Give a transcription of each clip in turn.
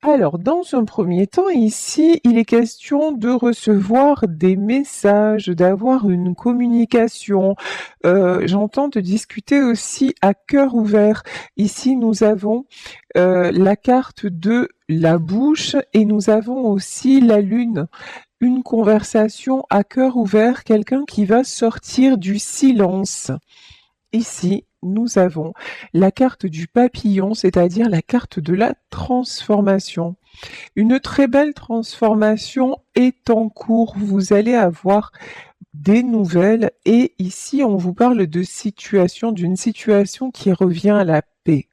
Alors, dans un premier temps, ici, il est question de recevoir des messages, d'avoir une communication. J'entends de discuter aussi à cœur ouvert. Ici, nous avons la carte de la bouche et nous avons aussi la lune. Une conversation à cœur ouvert, quelqu'un qui va sortir du silence. Ici, nous avons la carte du papillon, c'est-à-dire la carte de la transformation. Une très belle transformation est en cours. Vous allez avoir des nouvelles et ici, on vous parle de situation, d'une situation qui revient à la paix.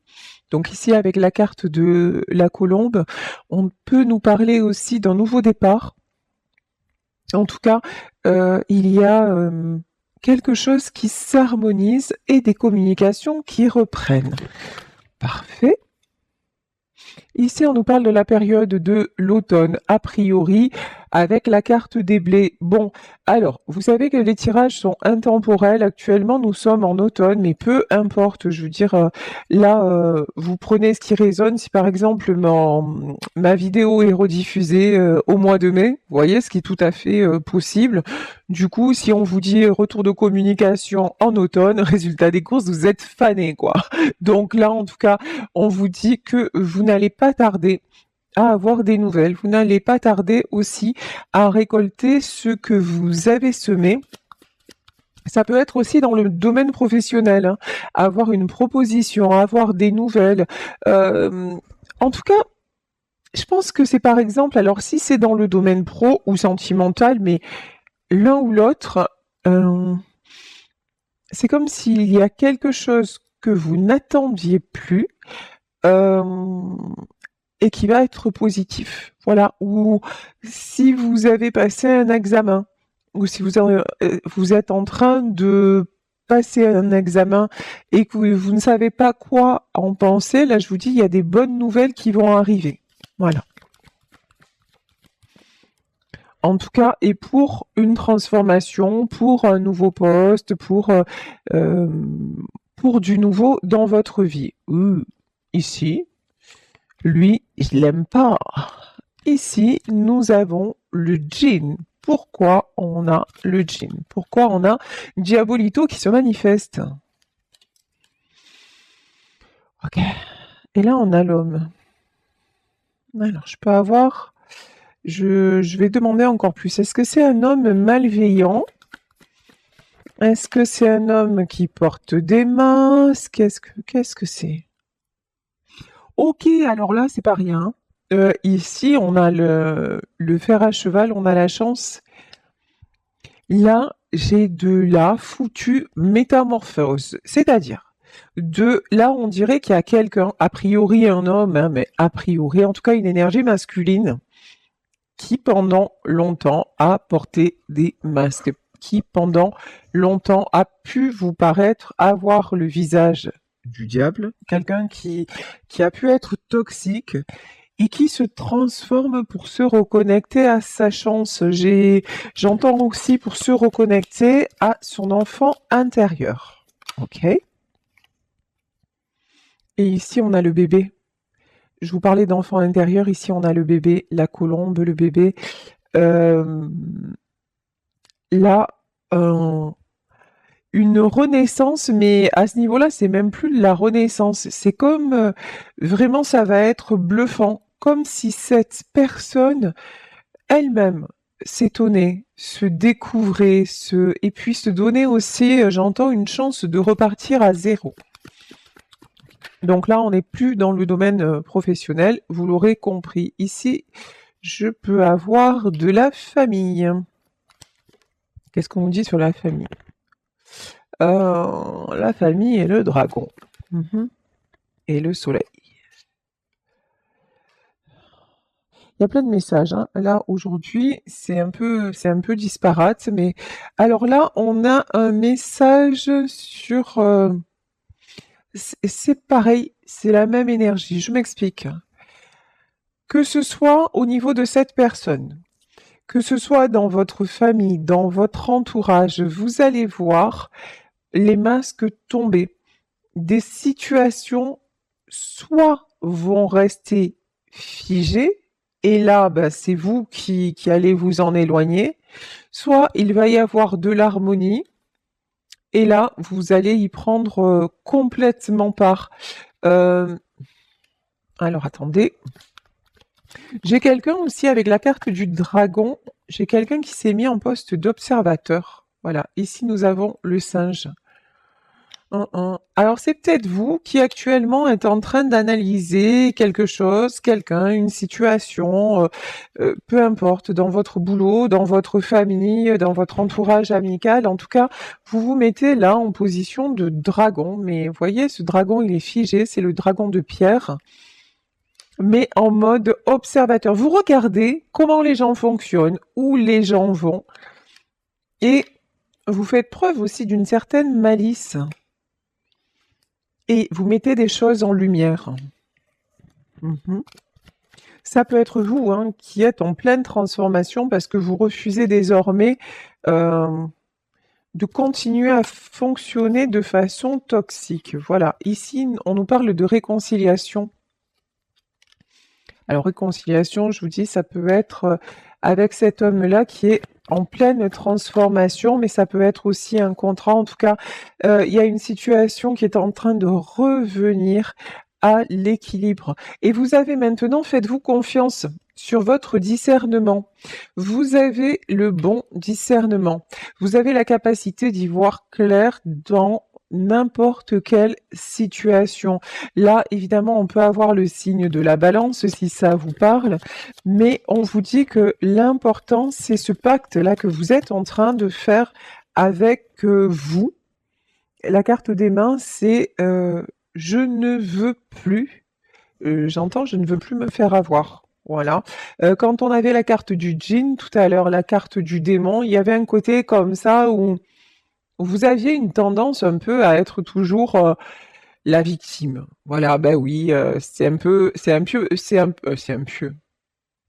Donc ici, avec la carte de la colombe, on peut nous parler aussi d'un nouveau départ. En tout cas, il y a quelque chose qui s'harmonise et des communications qui reprennent. Parfait. Ici, on nous parle de la période de l'automne, a priori, avec la carte des blés. Bon, alors, vous savez que les tirages sont intemporels. Actuellement, nous sommes en automne, mais peu importe. Je veux dire, là, vous prenez ce qui résonne. Si par exemple, ma vidéo est rediffusée au mois de mai, vous voyez, ce qui est tout à fait possible. Du coup, si on vous dit retour de communication en automne, résultat des courses, vous êtes fané, quoi. Donc là, en tout cas, on vous dit que vous n'allez pas tarder à avoir des nouvelles. Vous n'allez pas tarder aussi à récolter ce que vous avez semé. Ça peut être aussi dans le domaine professionnel, hein, avoir une proposition, avoir des nouvelles. En tout cas, je pense que c'est par exemple, alors si c'est dans le domaine pro ou sentimental, mais l'un ou l'autre, c'est comme s'il y a quelque chose que vous n'attendiez plus, et qui va être positif. Voilà. Ou si vous avez passé un examen, ou si vous êtes en train de passer un examen et que vous ne savez pas quoi en penser, là je vous dis, il y a des bonnes nouvelles qui vont arriver. Voilà. En tout cas, et pour une transformation, pour un nouveau poste, pour du nouveau dans votre vie. Ici, lui, je l'aime pas. Ici, nous avons le djinn. Pourquoi on a le djinn? Pourquoi on a Diabolito qui se manifeste? Ok. Et là, on a l'homme. Alors, je peux avoir... Je vais demander encore plus. Est-ce que c'est un homme malveillant? Est-ce que c'est un homme qui porte des masques? Qu'est-ce que c'est? Ok, alors là, c'est pas rien. Ici, on a le fer à cheval, on a la chance. Là, j'ai de la foutue métamorphose. C'est-à-dire, là, on dirait qu'il y a quelqu'un, a priori un homme, hein, mais a priori, en tout cas, une énergie masculine, qui pendant longtemps a porté des masques, qui pendant longtemps a pu vous paraître avoir le visage du diable, quelqu'un qui a pu être toxique et qui se transforme pour se reconnecter à sa chance. J'entends aussi pour se reconnecter à son enfant intérieur. Ok. Et ici, on a le bébé. Je vous parlais d'enfant intérieur. Ici, on a le bébé, la colombe, le bébé. Là, une renaissance, mais à ce niveau-là, c'est même plus de la renaissance. C'est comme vraiment, ça va être bluffant, comme si cette personne elle-même s'étonnait, se découvrait, et puis se donner aussi, j'entends, une chance de repartir à zéro. Donc là, on n'est plus dans le domaine professionnel, vous l'aurez compris. Ici, je peux avoir de la famille. Qu'est-ce qu'on nous dit sur la famille? La famille et le dragon. Et le soleil. Il y a plein de messages, hein. Là, aujourd'hui, c'est un peu disparate, mais alors là, on a un message sur... c'est pareil, c'est la même énergie. Je m'explique. Que ce soit au niveau de cette personne, que ce soit dans votre famille, dans votre entourage, vous allez voir les masques tomber. Des situations soit vont rester figé, et là, bah, c'est vous qui allez vous en éloigner, soit il va y avoir de l'harmonie, et là, vous allez y prendre complètement part. Alors attendez, j'ai quelqu'un aussi avec la carte du dragon, j'ai quelqu'un qui s'est mis en poste d'observateur. Voilà, ici nous avons le singe. Alors c'est peut-être vous qui actuellement êtes en train d'analyser quelque chose, quelqu'un, une situation, peu importe, dans votre boulot, dans votre famille, dans votre entourage amical. En tout cas, vous vous mettez là en position de dragon. Mais vous voyez, ce dragon, il est figé, c'est le dragon de pierre, mais en mode observateur. Vous regardez comment les gens fonctionnent, où les gens vont, et vous faites preuve aussi d'une certaine malice. Et vous mettez des choses en lumière. Ça peut être vous qui êtes en pleine transformation parce que vous refusez désormais de continuer à fonctionner de façon toxique. Voilà, ici on nous parle de réconciliation. Alors réconciliation, je vous dis, ça peut être avec cet homme-là qui est en pleine transformation, mais ça peut être aussi un contrat. En tout cas, il y a une situation qui est en train de revenir à l'équilibre. Et vous avez maintenant, faites-vous confiance sur votre discernement. Vous avez le bon discernement. Vous avez la capacité d'y voir clair dans n'importe quelle situation. Là, évidemment, on peut avoir le signe de la balance si ça vous parle, mais on vous dit que l'important, c'est ce pacte-là que vous êtes en train de faire avec vous. La carte des mains, c'est je ne veux plus. J'entends, je ne veux plus me faire avoir. Voilà. Quand on avait la carte du djinn tout à l'heure, la carte du démon, il y avait un côté comme ça où vous aviez une tendance un peu à être toujours la victime. Voilà, ben oui, c'est un pieu.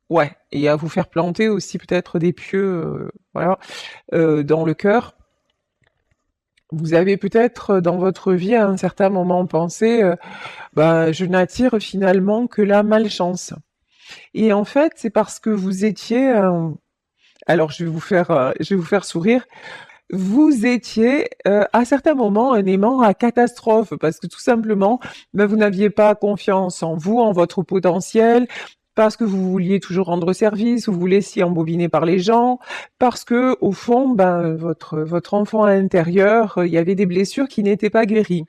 Ouais, et à vous faire planter aussi peut-être des pieux, voilà, dans le cœur. Vous avez peut-être dans votre vie à un certain moment pensé, je n'attire finalement que la malchance. Et en fait, c'est parce que vous étiez, alors je vais vous faire sourire. Vous étiez à certains moments un aimant à catastrophe parce que tout simplement, vous n'aviez pas confiance en vous, en votre potentiel, parce que vous vouliez toujours rendre service, vous vous laissiez embobiner par les gens, parce que au fond, votre enfant à l'intérieur, il y avait des blessures qui n'étaient pas guéries.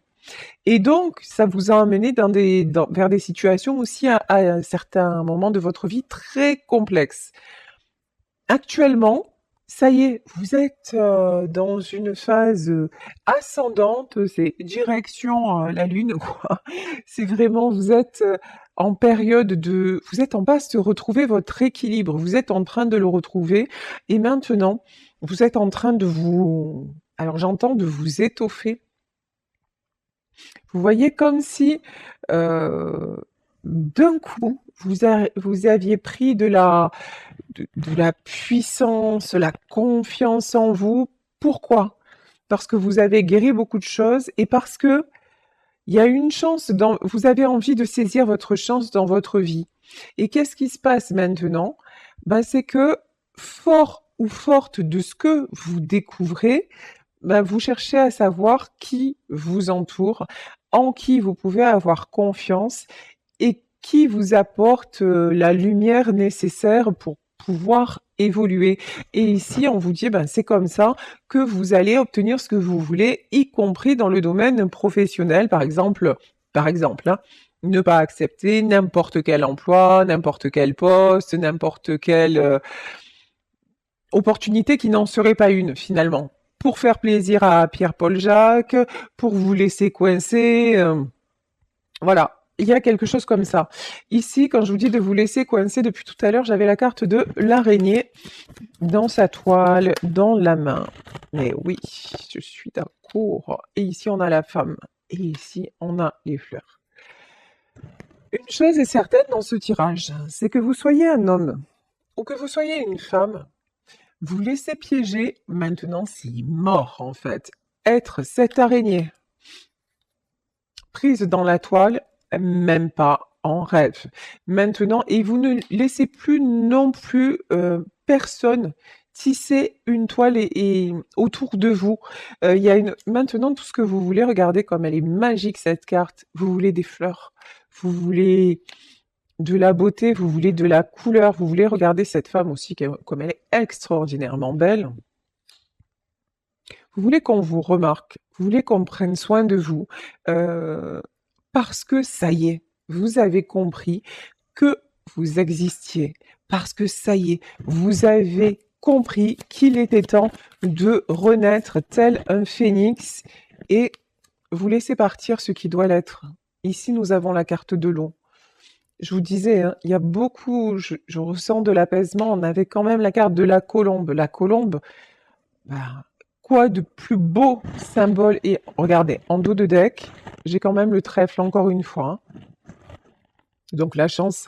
Et donc, ça vous a amené vers des situations aussi à un certain moment de votre vie très complexes. Actuellement, ça y est, vous êtes dans une phase ascendante, c'est direction la Lune, quoi. C'est vraiment, vous êtes en période vous êtes en passe de retrouver votre équilibre, vous êtes en train de le retrouver, et maintenant, vous êtes en train alors j'entends de vous étoffer. Vous voyez comme si d'un coup, vous aviez pris de la puissance, la confiance en vous. Pourquoi? Parce que vous avez guéri beaucoup de choses et parce que il y a une chance vous avez envie de saisir votre chance dans votre vie. Et qu'est-ce qui se passe maintenant? C'est que fort ou forte de ce que vous découvrez, vous cherchez à savoir qui vous entoure, en qui vous pouvez avoir confiance et qui vous apporte la lumière nécessaire pour pouvoir évoluer. Et ici, on vous dit, c'est comme ça que vous allez obtenir ce que vous voulez, y compris dans le domaine professionnel, par exemple, ne pas accepter n'importe quel emploi, n'importe quel poste, n'importe quelle opportunité qui n'en serait pas une, finalement. Pour faire plaisir à Pierre-Paul Jacques, pour vous laisser coincer, voilà. Il y a quelque chose comme ça. Ici, quand je vous dis de vous laisser coincer depuis tout à l'heure, j'avais la carte de l'araignée dans sa toile, dans la main. Mais oui, je suis d'accord. Et ici, on a la femme. Et ici, on a les fleurs. Une chose est certaine dans ce tirage, c'est que vous soyez un homme ou que vous soyez une femme, vous laissez piéger, maintenant c'est mort en fait, être cette araignée prise dans la toile, même pas en rêve. Maintenant, et vous ne laissez plus non plus personne tisser une toile et autour de vous. Il y a maintenant tout ce que vous voulez, regardez comme elle est magique cette carte. Vous voulez des fleurs, vous voulez de la beauté, vous voulez de la couleur, vous voulez regarder cette femme aussi comme elle est extraordinairement belle. Vous voulez qu'on vous remarque, vous voulez qu'on prenne soin de vous, parce que ça y est, vous avez compris que vous existiez, parce que ça y est, vous avez compris qu'il était temps de renaître tel un phénix et vous laissez partir ce qui doit l'être. Ici, nous avons la carte de l'eau. Je vous disais, hein, il y a beaucoup, je ressens de l'apaisement. On avait quand même la carte de la colombe. La colombe, bah, quoi de plus beau symbole? Et regardez, en dos de deck, j'ai quand même le trèfle encore une fois, hein. Donc la chance.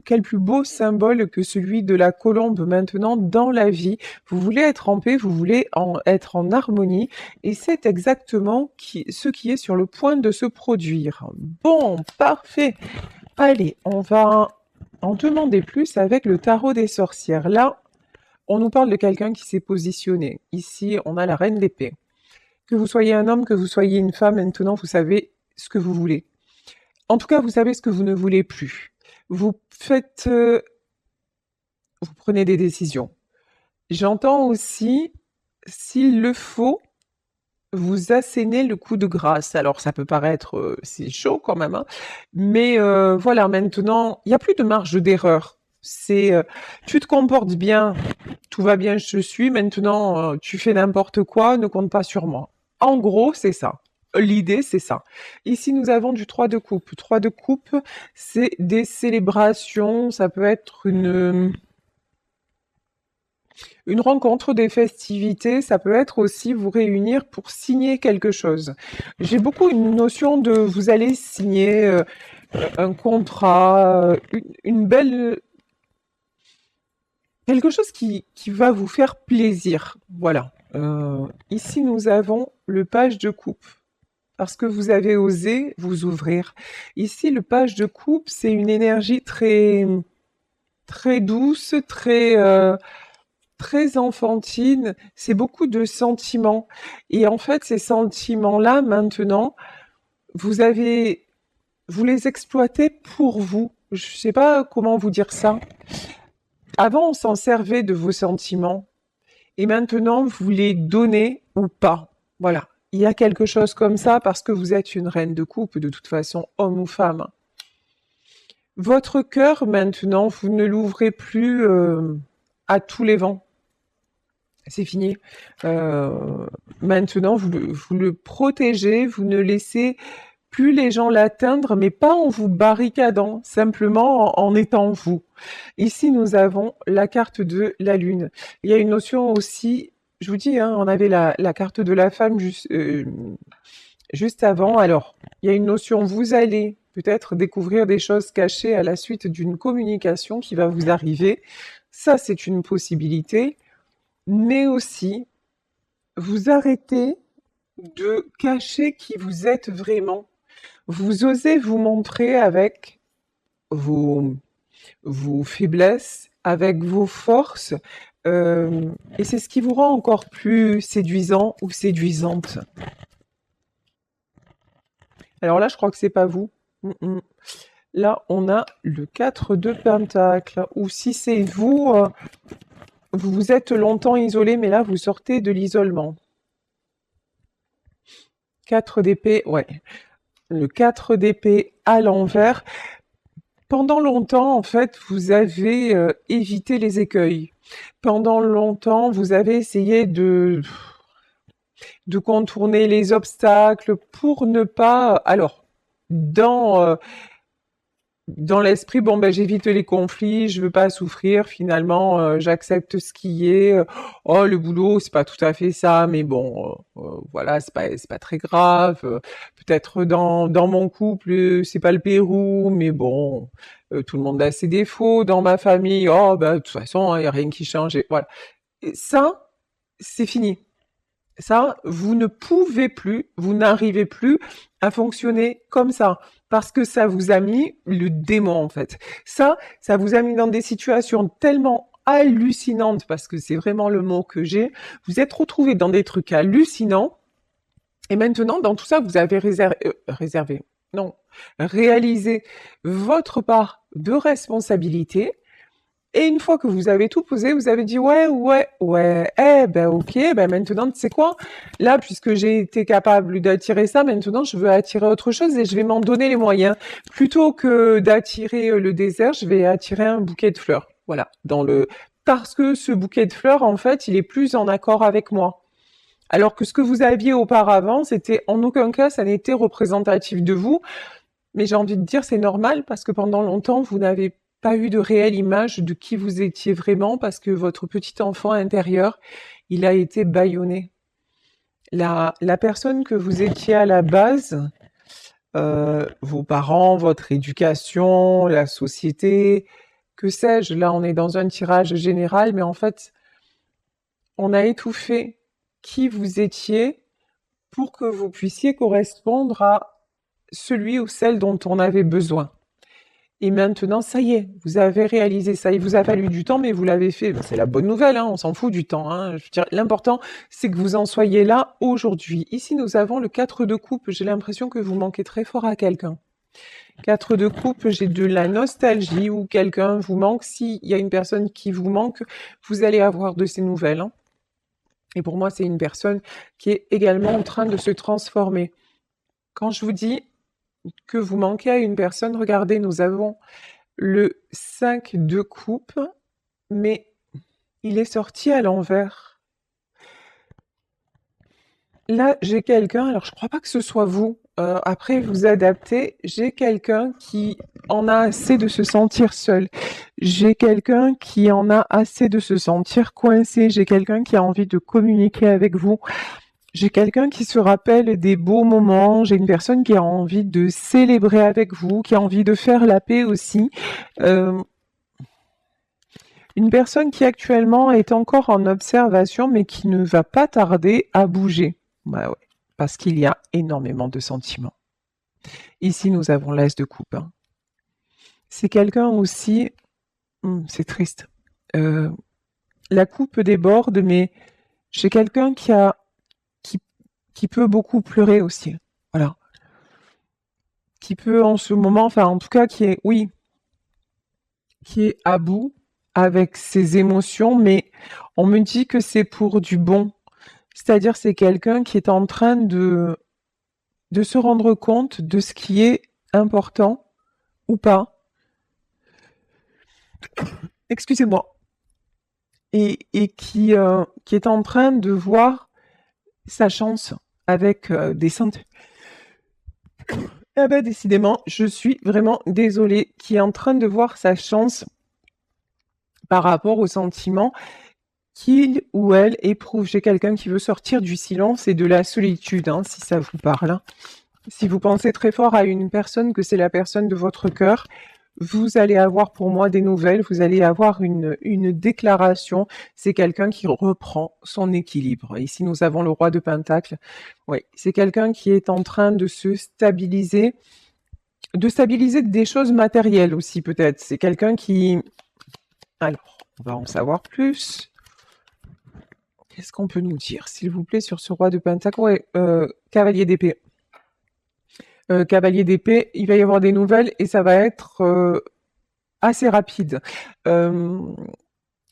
Quel plus beau symbole que celui de la colombe maintenant dans la vie. Vous voulez être en paix, vous voulez être en harmonie, et c'est exactement ce qui est sur le point de se produire. Bon, parfait. Allez, on va en demander plus avec le tarot des sorcières. Là, on nous parle de quelqu'un qui s'est positionné. Ici, on a la reine d'épée. Que vous soyez un homme, que vous soyez une femme, maintenant, vous savez ce que vous voulez. En tout cas, vous savez ce que vous ne voulez plus. Vous faites... vous prenez des décisions. J'entends aussi, s'il le faut, vous assénez le coup de grâce. Alors, ça peut paraître... c'est chaud quand même, hein, mais voilà, maintenant, il n'y a plus de marge d'erreur. C'est... tu te comportes bien, tout va bien, je suis. Maintenant, tu fais n'importe quoi, ne compte pas sur moi. En gros, c'est ça. L'idée, c'est ça. Ici, nous avons du 3 de coupe. 3 de coupe, c'est des célébrations, ça peut être une rencontre, des festivités, ça peut être aussi vous réunir pour signer quelque chose. J'ai beaucoup une notion de vous allez signer un contrat, une belle... quelque chose qui va vous faire plaisir. Voilà. Ici, nous avons le page de coupe. Parce que vous avez osé vous ouvrir. Ici, le page de coupe, c'est une énergie très, très douce, très, très enfantine. C'est beaucoup de sentiments. Et en fait, ces sentiments-là, maintenant, vous les exploitez pour vous. Je sais pas comment vous dire ça. Avant, on s'en servait de vos sentiments. Et maintenant, vous les donnez ou pas. Voilà. Il y a quelque chose comme ça parce que vous êtes une reine de coupe, de toute façon, homme ou femme. Votre cœur, maintenant, vous ne l'ouvrez plus à tous les vents. C'est fini. Maintenant, vous le protégez, vous ne laissez plus les gens l'atteindre, mais pas en vous barricadant, simplement en étant vous. Ici, nous avons la carte de la lune. Il y a une notion aussi, je vous dis, hein, on avait la carte de la femme juste avant. Alors, il y a une notion, vous allez peut-être découvrir des choses cachées à la suite d'une communication qui va vous arriver. Ça, c'est une possibilité. Mais aussi, vous arrêtez de cacher qui vous êtes vraiment. Vous osez vous montrer avec vos faiblesses, avec vos forces, et c'est ce qui vous rend encore plus séduisant ou séduisante. Alors là, je crois que c'est pas vous. Là, on a le 4 de Pentacle, ou si c'est vous, vous vous êtes longtemps isolé, mais là, vous sortez de l'isolement. 4 d'épée, ouais. Le 4 d'épée à l'envers. Pendant longtemps, en fait, vous avez évité les écueils. Pendant longtemps, vous avez essayé de contourner les obstacles pour ne pas... Alors, dans l'esprit, bon, ben, j'évite les conflits, je veux pas souffrir, finalement, j'accepte ce qui est. Oh, le boulot, c'est pas tout à fait ça, mais bon, voilà, c'est pas très grave. Peut-être dans mon couple, c'est pas le Pérou, mais bon, tout le monde a ses défauts. Dans ma famille, oh, ben, de toute façon, il y a rien qui change. Et voilà. Et ça, c'est fini. Ça, vous ne pouvez plus, vous n'arrivez plus à fonctionner comme ça parce que ça vous a mis le démon en fait. Ça vous a mis dans des situations tellement hallucinantes parce que c'est vraiment le mot que j'ai. Vous êtes retrouvé dans des trucs hallucinants et maintenant dans tout ça vous avez réservé, non, réalisé votre part de responsabilité. Et une fois que vous avez tout posé, vous avez dit ouais, ok, ben maintenant tu sais quoi, là puisque j'ai été capable d'attirer ça, maintenant je veux attirer autre chose et je vais m'en donner les moyens. Plutôt que d'attirer le désert, je vais attirer un bouquet de fleurs. Voilà, parce que ce bouquet de fleurs en fait, il est plus en accord avec moi. Alors que ce que vous aviez auparavant, c'était en aucun cas ça n'était représentatif de vous, mais j'ai envie de dire c'est normal parce que pendant longtemps vous n'avez pas eu de réelle image de qui vous étiez vraiment parce que votre petit enfant intérieur, il a été bâillonné. La personne que vous étiez à la base, vos parents, votre éducation, la société, que sais-je, là on est dans un tirage général, mais en fait, on a étouffé qui vous étiez pour que vous puissiez correspondre à celui ou celle dont on avait besoin. Et maintenant, ça y est, vous avez réalisé ça. Il vous a fallu du temps, mais vous l'avez fait. Ben, c'est la bonne nouvelle, hein, on s'en fout du temps. Hein. Je veux dire, l'important, c'est que vous en soyez là aujourd'hui. Ici, nous avons le 4 de coupe. J'ai l'impression que vous manquez très fort à quelqu'un. 4 de coupe, j'ai de la nostalgie ou quelqu'un vous manque. S'il y a une personne qui vous manque, vous allez avoir de ces nouvelles. Hein. Et pour moi, c'est une personne qui est également en train de se transformer. Quand je vous dis que vous manquez à une personne, regardez, nous avons le 5 de coupe, mais il est sorti à l'envers. Là, j'ai quelqu'un, alors je crois pas que ce soit vous, après vous adaptez, j'ai quelqu'un qui en a assez de se sentir seul. J'ai quelqu'un qui en a assez de se sentir coincé. J'ai quelqu'un qui a envie de communiquer avec vous. J'ai quelqu'un qui se rappelle des beaux moments. J'ai une personne qui a envie de célébrer avec vous, qui a envie de faire la paix aussi. Une personne qui actuellement est encore en observation, mais qui ne va pas tarder à bouger. Bah ouais, parce qu'il y a énormément de sentiments. Ici, nous avons l'as de coupe. Hein. C'est quelqu'un aussi, c'est triste. La coupe déborde, mais j'ai quelqu'un qui peut beaucoup pleurer aussi. Voilà. Qui peut en ce moment, enfin en tout cas qui est, oui, qui est à bout avec ses émotions, mais on me dit que c'est pour du bon. C'est-à-dire c'est quelqu'un qui est en train de se rendre compte de ce qui est important ou pas. Excusez-moi. Et qui est en train de voir sa chance avec des sentiments. Ah ben décidément, je suis vraiment désolée, qui est en train de voir sa chance par rapport aux sentiments qu'il ou elle éprouve. J'ai quelqu'un qui veut sortir du silence et de la solitude, hein, si ça vous parle. Hein. Si vous pensez très fort à une personne, que c'est la personne de votre cœur, vous allez avoir pour moi des nouvelles, vous allez avoir une déclaration. C'est quelqu'un qui reprend son équilibre. Ici, nous avons le roi de Pentacle. Oui, c'est quelqu'un qui est en train de se stabiliser, des choses matérielles aussi peut-être. C'est quelqu'un qui... Alors, on va en savoir plus. Qu'est-ce qu'on peut nous dire, s'il vous plaît, sur ce roi de Pentacle? Ouais, cavalier d'épée. Cavalier d'épée, il va y avoir des nouvelles et ça va être assez rapide.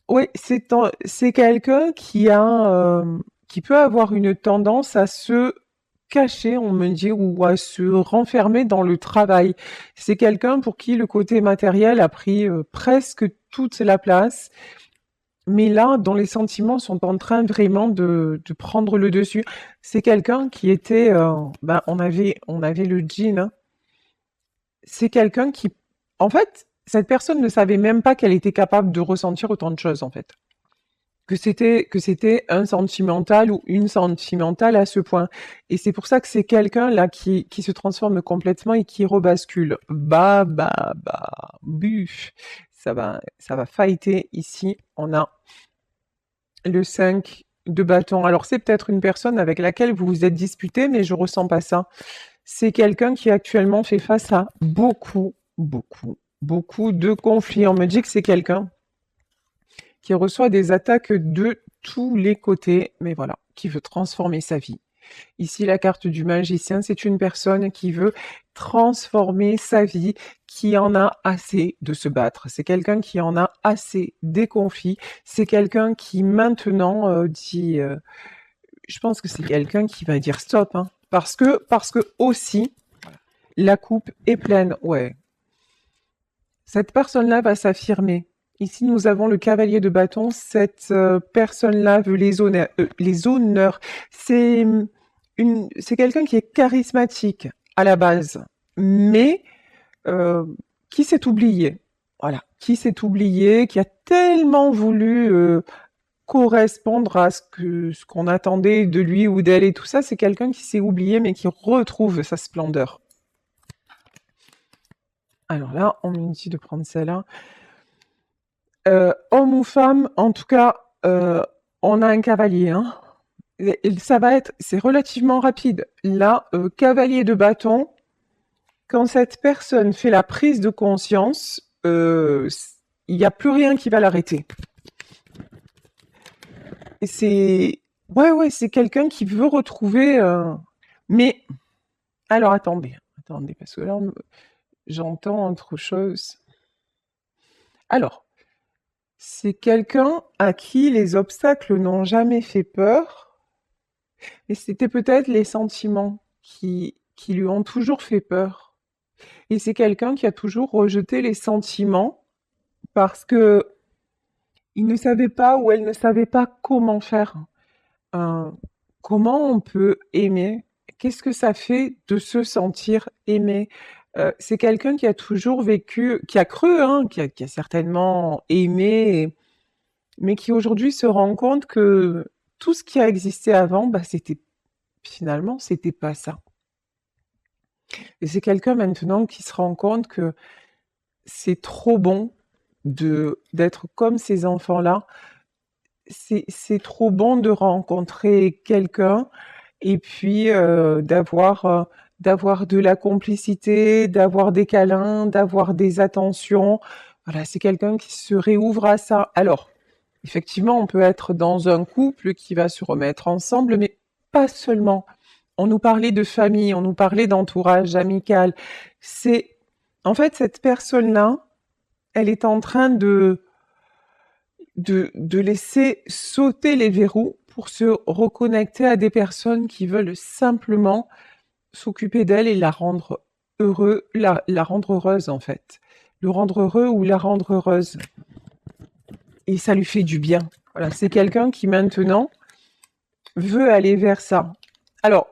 Oui, c'est quelqu'un qui peut avoir une tendance à se cacher, on me dit, ou à se renfermer dans le travail. C'est quelqu'un pour qui le côté matériel a pris presque toute la place. Mais là, dont les sentiments sont en train vraiment de prendre le dessus. C'est quelqu'un qui était, on avait le djinn. Hein. C'est quelqu'un qui, en fait, cette personne ne savait même pas qu'elle était capable de ressentir autant de choses, en fait. Que c'était un sentimental ou une sentimentale à ce point. Et c'est pour ça que c'est quelqu'un là qui se transforme complètement et qui rebascule. Buf. Ça va fighter ici. On a le 5 de bâton. Alors, c'est peut-être une personne avec laquelle vous vous êtes disputé, mais je ressens pas ça. C'est quelqu'un qui actuellement fait face à beaucoup de conflits. On me dit que c'est quelqu'un qui reçoit des attaques de tous les côtés, mais voilà, qui veut transformer sa vie. Ici, la carte du magicien, c'est une personne qui veut transformer sa vie, qui en a assez de se battre. C'est quelqu'un qui en a assez des conflits. C'est quelqu'un qui maintenant dit, je pense que c'est quelqu'un qui va dire stop, hein, parce que aussi la coupe est pleine. Ouais, cette personne-là va s'affirmer. Ici, nous avons le cavalier de bâton. Cette personne-là veut les honneurs. C'est quelqu'un qui est charismatique à la base, mais qui s'est oublié. Voilà, qui s'est oublié, qui a tellement voulu correspondre à ce qu'on attendait de lui ou d'elle et tout ça. C'est quelqu'un qui s'est oublié, mais qui retrouve sa splendeur. Alors là, on me dit de prendre celle-là. Homme ou femme, en tout cas, on a un cavalier, hein. Ça va être, c'est relativement rapide. Là, cavalier de bâton, quand cette personne fait la prise de conscience, il n'y a plus rien qui va l'arrêter. Et ouais, c'est quelqu'un qui veut retrouver. Mais alors attendez, parce que là, j'entends autre chose. Alors, c'est quelqu'un à qui les obstacles n'ont jamais fait peur, mais c'était peut-être les sentiments qui lui ont toujours fait peur. Et c'est quelqu'un qui a toujours rejeté les sentiments parce que il ne savait pas ou elle ne savait pas comment faire. Comment on peut aimer? Qu'est-ce que ça fait de se sentir aimé? C'est quelqu'un qui a toujours vécu, qui a cru, hein, qui a certainement aimé, mais qui aujourd'hui se rend compte que tout ce qui a existé avant, bah, finalement, c'était pas ça. Et c'est quelqu'un maintenant qui se rend compte que c'est trop bon d'être comme ces enfants-là. C'est trop bon de rencontrer quelqu'un et puis d'avoir de la complicité, d'avoir des câlins, d'avoir des attentions. Voilà, c'est quelqu'un qui se réouvre à ça. Alors, effectivement, on peut être dans un couple qui va se remettre ensemble, mais pas seulement. On nous parlait de famille, on nous parlait d'entourage amical. En fait, cette personne-là, elle est en train de laisser sauter les verrous pour se reconnecter à des personnes qui veulent simplement s'occuper d'elle et la rendre la rendre heureuse en fait. Le rendre heureux ou la rendre heureuse. Et ça lui fait du bien. Voilà, c'est quelqu'un qui maintenant veut aller vers ça. Alors,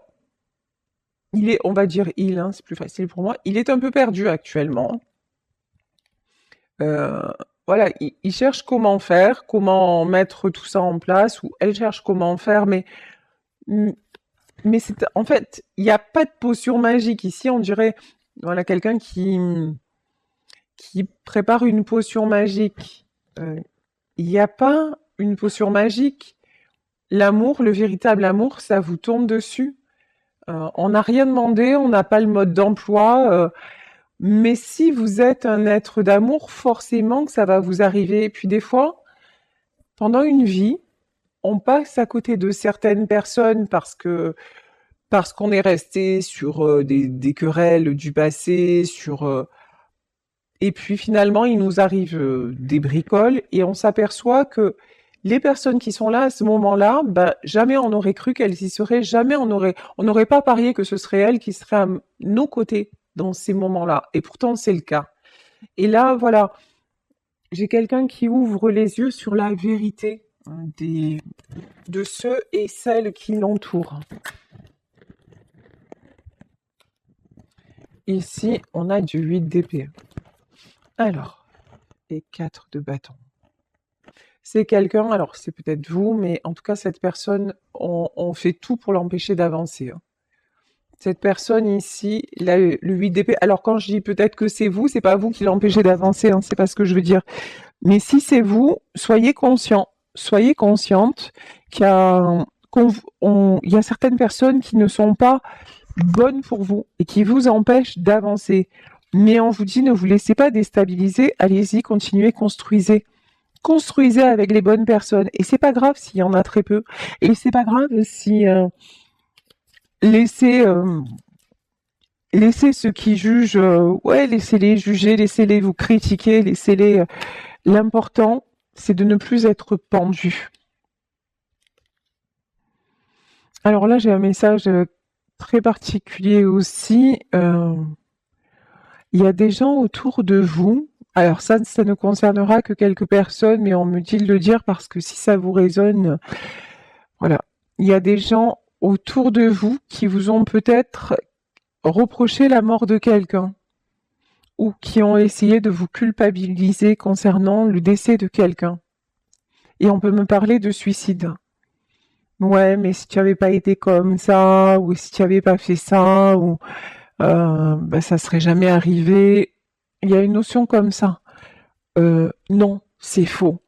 on va dire hein, c'est plus facile pour moi, il est un peu perdu actuellement. Voilà, il cherche comment faire, comment mettre tout ça en place, ou elle cherche comment faire, mais en fait, il n'y a pas de potion magique ici. On dirait, voilà, quelqu'un qui prépare une potion magique. Il n'y a pas une potion magique. L'amour, le véritable amour, ça vous tombe dessus. On n'a rien demandé, on n'a pas le mode d'emploi. Mais si vous êtes un être d'amour, forcément que ça va vous arriver. Et puis des fois, pendant une vie, on passe à côté de certaines personnes parce qu'on est resté sur des querelles du passé, et puis finalement, il nous arrive des bricoles et on s'aperçoit que les personnes qui sont là à ce moment-là, bah, jamais on aurait cru qu'elles y seraient, jamais on n'aurait pas parié que ce serait elles qui seraient à nos côtés dans ces moments-là. Et pourtant, c'est le cas. Et là, voilà, j'ai quelqu'un qui ouvre les yeux sur la vérité de ceux et celles qui l'entourent. Ici, on a du 8 d'épée. Alors, et 4 de bâton. C'est quelqu'un, alors c'est peut-être vous, mais en tout cas, cette personne, on fait tout pour l'empêcher d'avancer. Hein. Cette personne ici, là, le 8 d'épée, alors quand je dis peut-être que c'est pas vous qui l'empêchez d'avancer, hein, c'est pas ce que je veux dire. Mais si c'est vous, soyez conscient. soyez consciente il y a certaines personnes qui ne sont pas bonnes pour vous et qui vous empêchent d'avancer. Mais on vous dit, ne vous laissez pas déstabiliser, allez-y, continuez, construisez. Construisez avec les bonnes personnes. Et c'est pas grave s'il y en a très peu. Et c'est pas grave si laissez ceux qui jugent, ouais, laissez-les juger, laissez-les vous critiquer, laissez-les. L'important, c'est de ne plus être pendu. Alors là, j'ai un message très particulier aussi. Il y a des gens autour de vous. Alors ça ne concernera que quelques personnes, mais on me dit de le dire parce que si ça vous résonne, voilà. Il y a des gens autour de vous qui vous ont peut-être reproché la mort de quelqu'un ou qui ont essayé de vous culpabiliser concernant le décès de quelqu'un. Et on peut me parler de suicide. Ouais, mais si tu avais pas été comme ça, ou si tu avais pas fait ça, ou ça serait jamais arrivé. Il y a une notion comme ça. Non, c'est faux.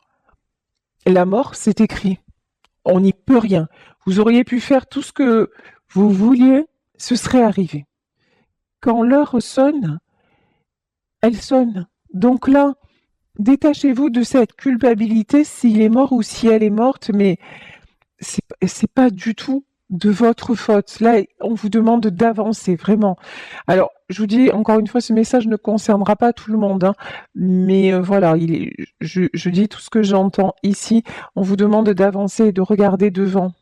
La mort, c'est écrit. On n'y peut rien. Vous auriez pu faire tout ce que vous vouliez, ce serait arrivé. Quand l'heure sonne, elle sonne. Donc là, détachez-vous de cette culpabilité s'il est mort ou si elle est morte, mais c'est pas du tout de votre faute. Là, on vous demande d'avancer, vraiment. Alors, je vous dis, encore une fois, ce message ne concernera pas tout le monde, hein, mais voilà, je dis tout ce que j'entends ici. On vous demande d'avancer et de regarder devant.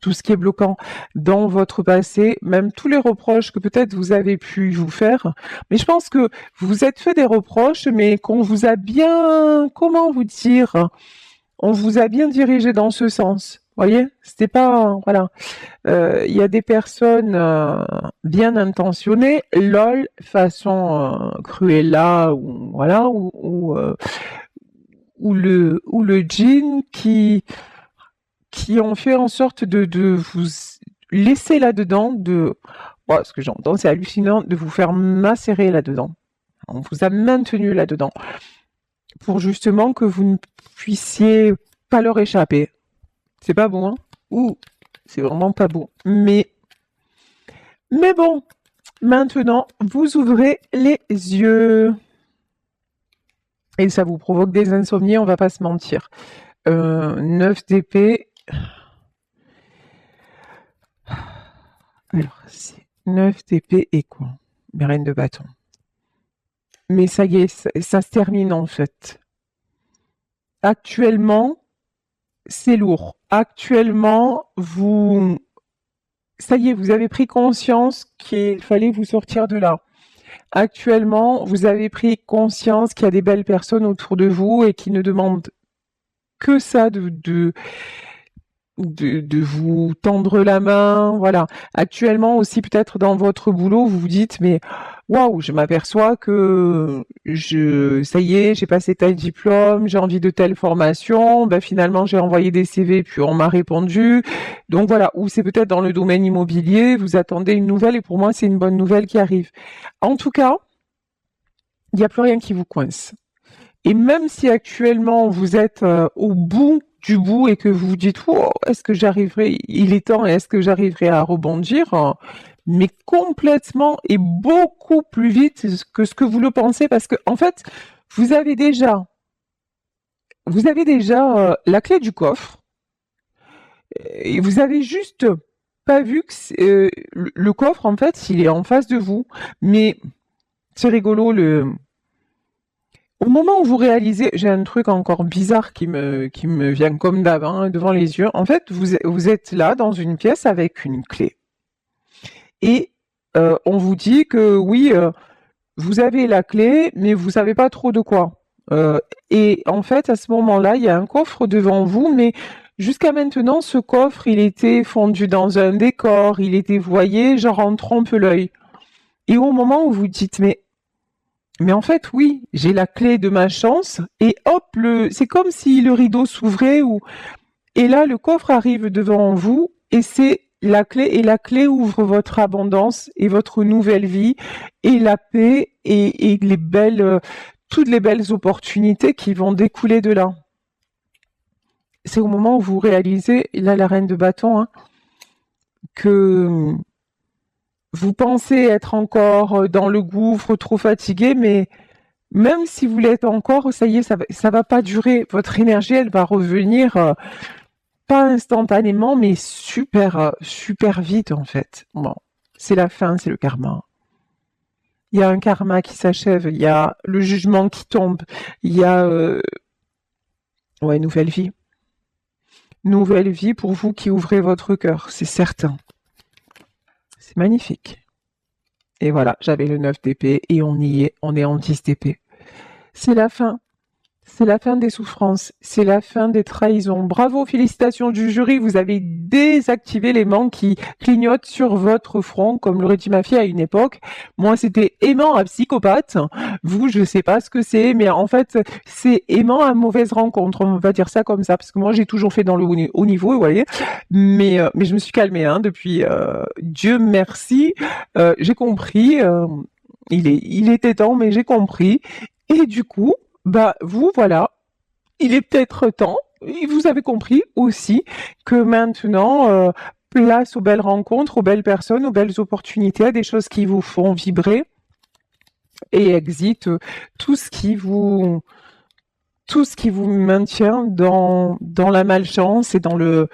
Tout ce qui est bloquant dans votre passé, même tous les reproches que peut-être vous avez pu vous faire. Mais je pense que vous vous êtes fait des reproches, mais qu'on vous a bien, comment vous dire, on vous a bien dirigé dans ce sens. Voyez, c'était pas, voilà. Il y a des personnes bien intentionnées, lol, façon Cruella ou voilà, ou le djinn qui ont fait en sorte de vous laisser là-dedans, ce que j'entends, c'est hallucinant, de vous faire macérer là-dedans. On vous a maintenu là-dedans pour justement que vous ne puissiez pas leur échapper. C'est pas bon, hein? Ouh, c'est vraiment pas bon. Mais bon, maintenant, vous ouvrez les yeux. Et ça vous provoque des insomnies, on va pas se mentir. 9 d'épée. Alors, c'est 9 d'épée et quoi? Mais reine de bâton. Mais ça y est, ça se termine en fait. Actuellement, c'est lourd. Actuellement, ça y est, vous avez pris conscience qu'il fallait vous sortir de là. Actuellement, vous avez pris conscience qu'il y a des belles personnes autour de vous et qui ne demandent que ça de vous tendre la main, voilà. Actuellement aussi, peut-être dans votre boulot, vous vous dites, mais waouh, je m'aperçois que ça y est, j'ai passé tel diplôme, j'ai envie de telle formation, ben finalement j'ai envoyé des CV puis on m'a répondu. Donc voilà, ou c'est peut-être dans le domaine immobilier, vous attendez une nouvelle et pour moi c'est une bonne nouvelle qui arrive. En tout cas, il n'y a plus rien qui vous coince. Et même si actuellement vous êtes au bout du bout et que vous vous dites oh, est-ce que j'arriverai, il est temps, est-ce que j'arriverai à rebondir, mais complètement et beaucoup plus vite que ce que vous le pensez parce que en fait vous avez déjà la clé du coffre et vous avez juste pas vu que le coffre en fait il est en face de vous, mais c'est rigolo au moment où vous réalisez, j'ai un truc encore bizarre qui me vient comme d'hab, hein, devant les yeux. En fait, vous êtes là dans une pièce avec une clé. Et on vous dit que oui, vous avez la clé, mais vous savez pas trop de quoi. Et en fait, à ce moment-là, il y a un coffre devant vous, mais jusqu'à maintenant, ce coffre, il était fondu dans un décor, il était, vous voyez, genre en trompe-l'œil. Et au moment où vous dites, mais en fait, oui, j'ai la clé de ma chance et hop, c'est comme si le rideau s'ouvrait et là, le coffre arrive devant vous et c'est la clé et la clé ouvre votre abondance et votre nouvelle vie et la paix et toutes les belles opportunités qui vont découler de là. c'est au moment où vous réalisez, là la reine de bâton, hein, que vous pensez être encore dans le gouffre, trop fatigué, mais même si vous l'êtes encore, ça y est, ça va pas durer. Votre énergie, elle va revenir, pas instantanément, mais super vite en fait. Bon, c'est la fin, c'est le karma. Il y a un karma qui s'achève, il y a le jugement qui tombe, il y a ouais, nouvelle vie. Nouvelle vie pour vous qui ouvrez votre cœur, c'est certain. C'est magnifique. Et voilà, j'avais le 9 d'épée et on y est, on est en 10 d'épée. C'est la fin. C'est la fin des souffrances, c'est la fin des trahisons. Bravo, félicitations du jury, vous avez désactivé l'aimant qui clignote sur votre front, comme l'aurait dit ma fille à une époque. Moi, c'était aimant à psychopathe. Vous, je sais pas ce que c'est, mais en fait, c'est aimant à mauvaise rencontre. On va dire ça comme ça, parce que moi, j'ai toujours fait dans le haut niveau, vous voyez. Mais je me suis calmée hein, depuis. Dieu merci, j'ai compris. Il était temps, mais j'ai compris. Et du coup, bah vous voilà, il est peut-être temps, et vous avez compris aussi que maintenant, place aux belles rencontres, aux belles personnes, aux belles opportunités, à des choses qui vous font vibrer et exit tout ce qui vous maintient dans la malchance et dans le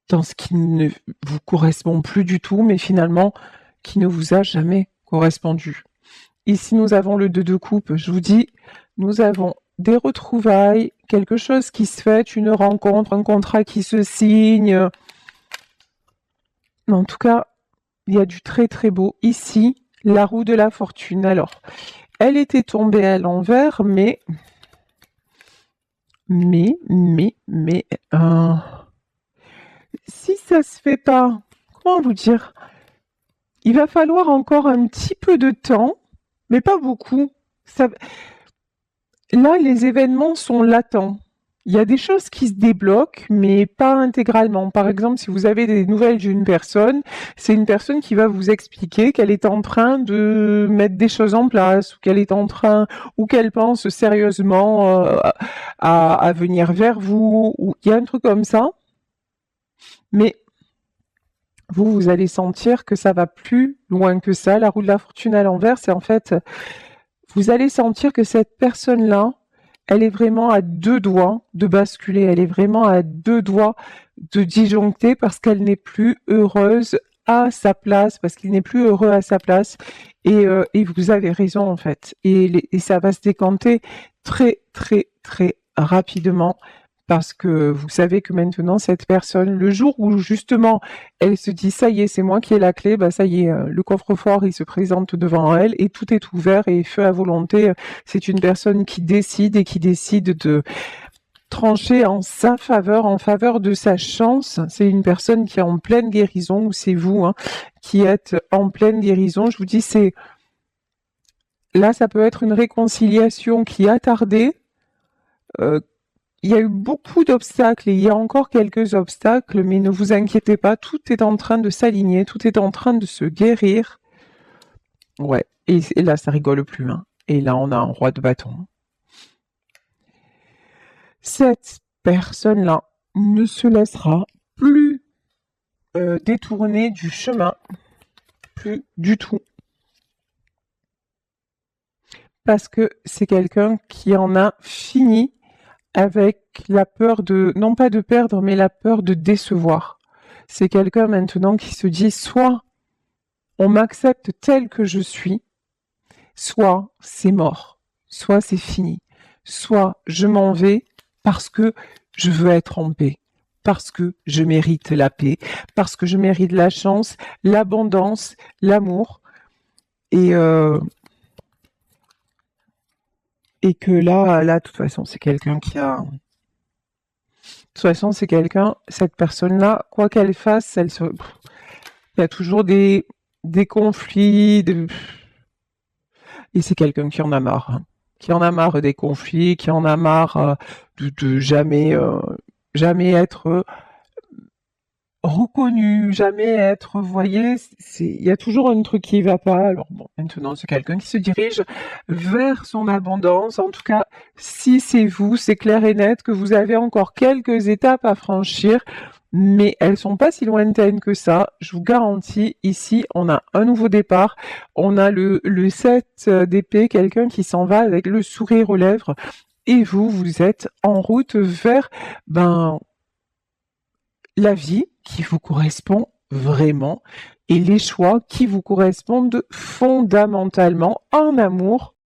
dans ce qui ne vous correspond plus du tout, mais finalement qui ne vous a jamais correspondu. Ici, nous avons le 2 de coupe. Je vous dis, nous avons des retrouvailles, quelque chose qui se fait, une rencontre, un contrat qui se signe. En tout cas, il y a du très très beau. Ici, la roue de la fortune. Alors, elle était tombée à l'envers, mais, si ça se fait pas, comment vous dire? Il va falloir encore un petit peu de temps, mais pas beaucoup. Ça, là, les événements sont latents. Il y a des choses qui se débloquent, mais pas intégralement. Par exemple, si vous avez des nouvelles d'une personne, c'est une personne qui va vous expliquer qu'elle est en train de mettre des choses en place, ou qu'elle est en train, ou qu'elle pense sérieusement à venir vers vous, ou il y a un truc comme ça. Mais vous allez sentir que ça va plus loin que ça. La roue de la fortune à l'envers, c'est en fait, vous allez sentir que cette personne-là, elle est vraiment à 2 doigts de basculer, elle est vraiment à 2 doigts de disjoncter parce qu'elle n'est plus heureuse à sa place, parce qu'il n'est plus heureux à sa place. Et vous avez raison en fait. Et ça va se décanter très rapidement parce que vous savez que maintenant cette personne, le jour où justement elle se dit ça y est, c'est moi qui ai la clé, bah ça y est, le coffre-fort il se présente devant elle et tout est ouvert et feu à volonté. C'est une personne qui décide et qui décide de trancher en sa faveur, en faveur de sa chance. C'est une personne qui est en pleine guérison, ou c'est vous hein, qui êtes en pleine guérison. Je vous dis, c'est là, ça peut être une réconciliation qui a tardé. Il y a eu beaucoup d'obstacles et il y a encore quelques obstacles, mais ne vous inquiétez pas, tout est en train de s'aligner, tout est en train de se guérir. Ouais, et là, ça rigole plus. Hein. Et là, on a un roi de bâton. Cette personne-là ne se laissera plus détourner du chemin, plus du tout. Parce que c'est quelqu'un qui en a fini avec la peur de, non pas de perdre, mais la peur de décevoir. C'est quelqu'un maintenant qui se dit soit on m'accepte tel que je suis, soit c'est mort, soit c'est fini, soit je m'en vais parce que je veux être en paix, parce que je mérite la paix, parce que je mérite la chance, l'abondance, l'amour, et que là, de toute façon, c'est quelqu'un qui a... De toute façon, c'est quelqu'un, cette personne-là, quoi qu'elle fasse, il y a toujours des conflits, et c'est quelqu'un qui en a marre. Hein. Qui en a marre des conflits, qui en a marre de jamais être reconnu, jamais être, vous voyez, il y a toujours un truc qui va pas. Alors bon, maintenant c'est quelqu'un qui se dirige vers son abondance. En tout cas, si c'est vous, c'est clair et net que vous avez encore quelques étapes à franchir, mais elles sont pas si lointaines que ça. Je vous garantis, ici, on a un nouveau départ. On a le 7 d'épée, quelqu'un qui s'en va avec le sourire aux lèvres. Et vous, vous êtes en route vers, la vie qui vous correspond vraiment et les choix qui vous correspondent fondamentalement en amour